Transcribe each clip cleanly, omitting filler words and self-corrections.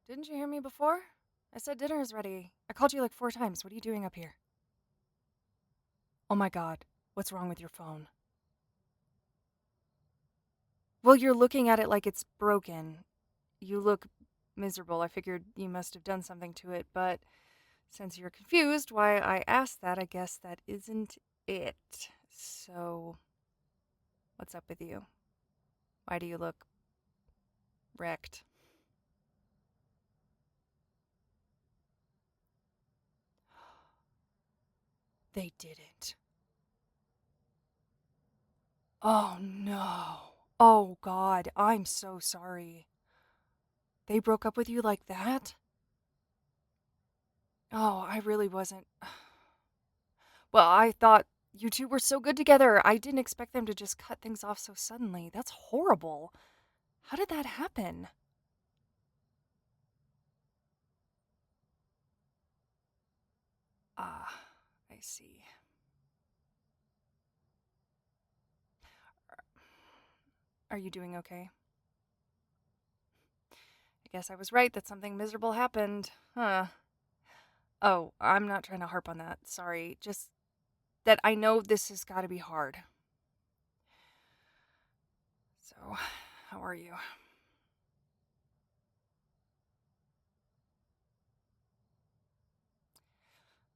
Didn't you hear me before? I said dinner is ready. I called you like 4 times. What are you doing up here? Oh my god, what's wrong with your phone? Well, you're looking at it like it's broken. You look miserable. I figured you must have done something to it, but since you're confused why I asked that, I guess that isn't it. So, what's up with you? Why do you look wrecked? They didn't. Oh no. Oh god, I'm so sorry. They broke up with you like that? Oh, I really wasn't. Well, I thought you two were so good together. I didn't expect them to just cut things off so suddenly. That's horrible. How did that happen? Ah, I see. Are you doing okay? I guess I was right that something miserable happened. Huh. Oh, I'm not trying to harp on that. Sorry. Just that I know this has got to be hard. So, how are you?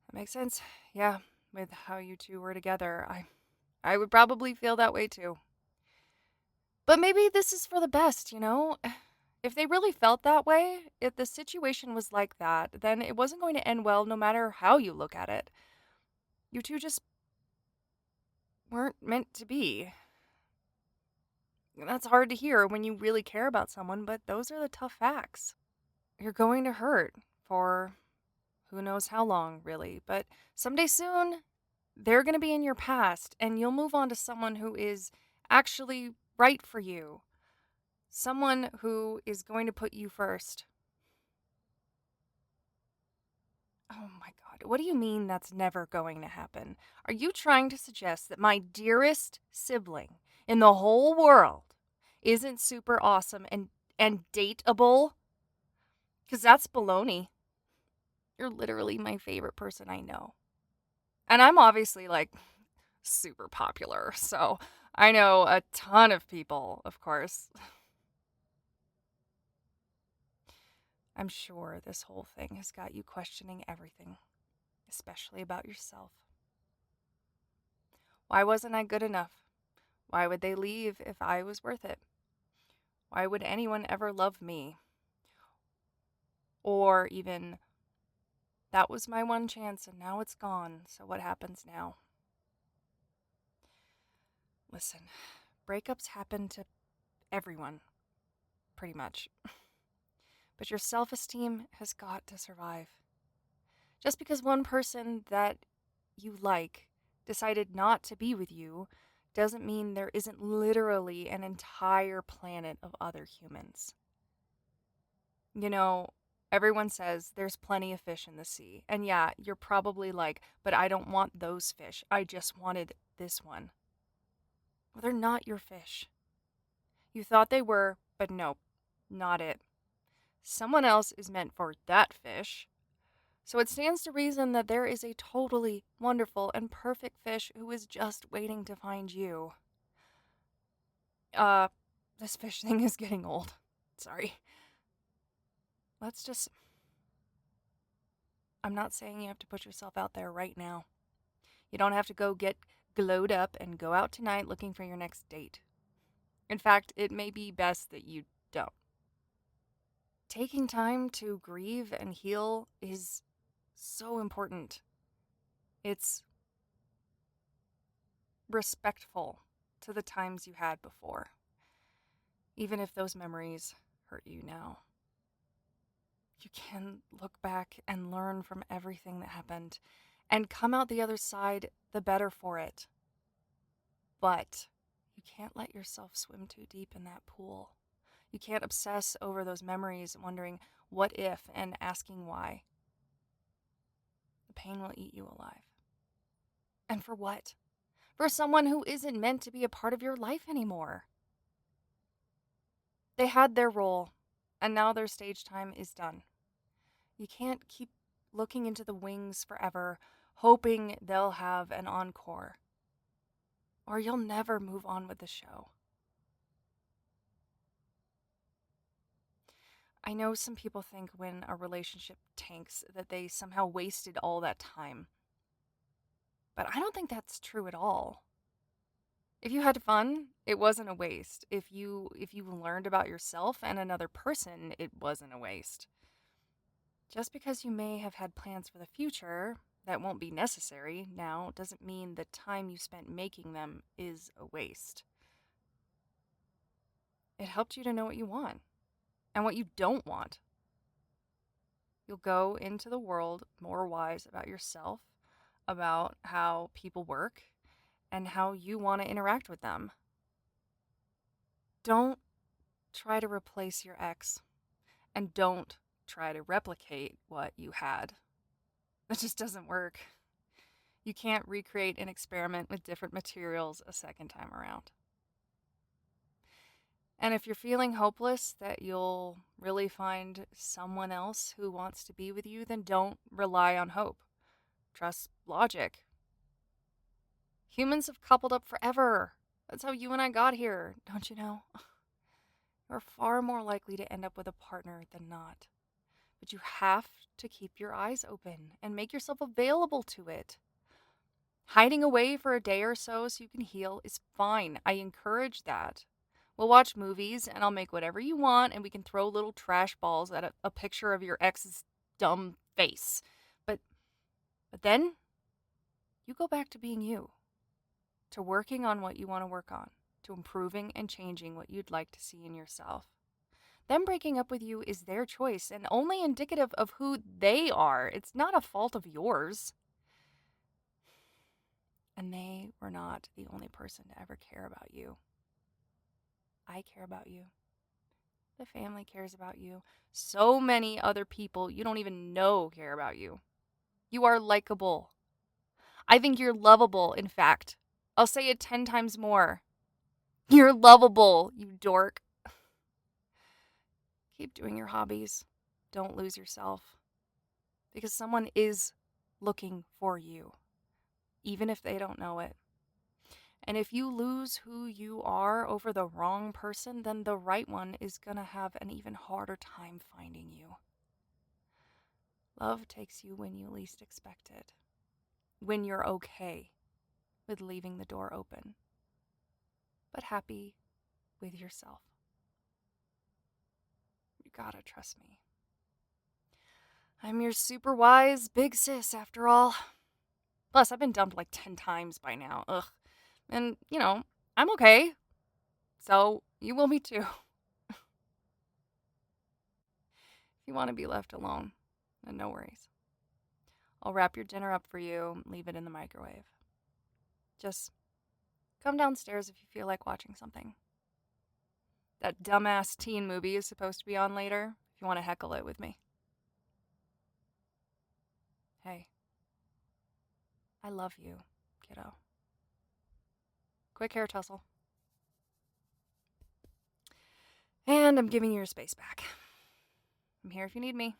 That makes sense. Yeah, with how you two were together, I would probably feel that way too. But maybe this is for the best, you know? If they really felt that way, if the situation was like that, then it wasn't going to end well no matter how you look at it. You two just weren't meant to be. That's hard to hear when you really care about someone, but those are the tough facts. You're going to hurt for who knows how long, really, but someday soon, they're going to be in your past, and you'll move on to someone who is actually right for you. Someone who is going to put you first. Oh my god, what do you mean that's never going to happen? Are you trying to suggest that my dearest sibling in the whole world isn't super awesome and dateable? Because that's baloney. You're literally my favorite person I know. And I'm obviously like super popular, so I know a ton of people, of course. I'm sure this whole thing has got you questioning everything, especially about yourself. Why wasn't I good enough? Why would they leave if I was worth it? Why would anyone ever love me? Or even, that was my one chance and now it's gone, so what happens now? Listen, breakups happen to everyone, pretty much. But your self esteem has got to survive. Just because one person that you like decided not to be with you doesn't mean there isn't literally an entire planet of other humans. You know, everyone says there's plenty of fish in the sea. And yeah, you're probably like, but I don't want those fish. I just wanted this one. Well, they're not your fish. You thought they were, but nope, not it. Someone else is meant for that fish. So it stands to reason that there is a totally wonderful and perfect fish who is just waiting to find you. Uh, this fish thing is getting old. Sorry. Let's just. I'm not saying you have to put yourself out there right now. You don't have to go get glowed up and go out tonight looking for your next date. In fact, it may be best that you don't. Taking time to grieve and heal is so important. It's respectful to the times you had before, even if those memories hurt you now. You can look back and learn from everything that happened and come out the other side the better for it. But you can't let yourself swim too deep in that pool. You can't obsess over those memories, wondering what if and asking why. The pain will eat you alive. And for what? For someone who isn't meant to be a part of your life anymore. They had their role, and now their stage time is done. You can't keep looking into the wings forever, hoping they'll have an encore, or you'll never move on with the show. I know some people think when a relationship tanks that they somehow wasted all that time. But I don't think that's true at all. If you had fun, it wasn't a waste. If you learned about yourself and another person, it wasn't a waste. Just because you may have had plans for the future that won't be necessary now doesn't mean the time you spent making them is a waste. It helped you to know what you want and what you don't want. You'll go into the world more wise about yourself, about how people work, and how you want to interact with them. Don't try to replace your ex, and don't try to replicate what you had. That just doesn't work. You can't recreate an experiment with different materials a second time around. And if you're feeling hopeless that you'll really find someone else who wants to be with you, then don't rely on hope. Trust logic. Humans have coupled up forever. That's how you and I got here, don't you know? You're far more likely to end up with a partner than not. But you have to keep your eyes open and make yourself available to it. Hiding away for a day or so you can heal is fine. I encourage that. We'll watch movies and I'll make whatever you want and we can throw little trash balls at a picture of your ex's dumb face. But then you go back to being you, to working on what you want to work on, to improving and changing what you'd like to see in yourself. Them breaking up with you is their choice and only indicative of who they are. It's not a fault of yours. And they were not the only person to ever care about you. I care about you. The family cares about you. So many other people you don't even know care about you. You are likable. I think you're lovable, in fact. I'll say it 10 times more. You're lovable, you dork. Keep doing your hobbies. Don't lose yourself. Because someone is looking for you, even if they don't know it. And if you lose who you are over the wrong person, then the right one is going to have an even harder time finding you. Love takes you when you least expect it, when you're okay with leaving the door open, but happy with yourself. You gotta trust me. I'm your super wise big sis, after all. Plus, I've been dumped like 10 times by now. Ugh. And, I'm okay. So, you will be too. If you want to be left alone, then no worries. I'll wrap your dinner up for you, leave it in the microwave. Just come downstairs if you feel like watching something. That dumbass teen movie is supposed to be on later, if you want to heckle it with me. Hey, I love you, kiddo. Quick hair tussle. And I'm giving you your space back. I'm here if you need me.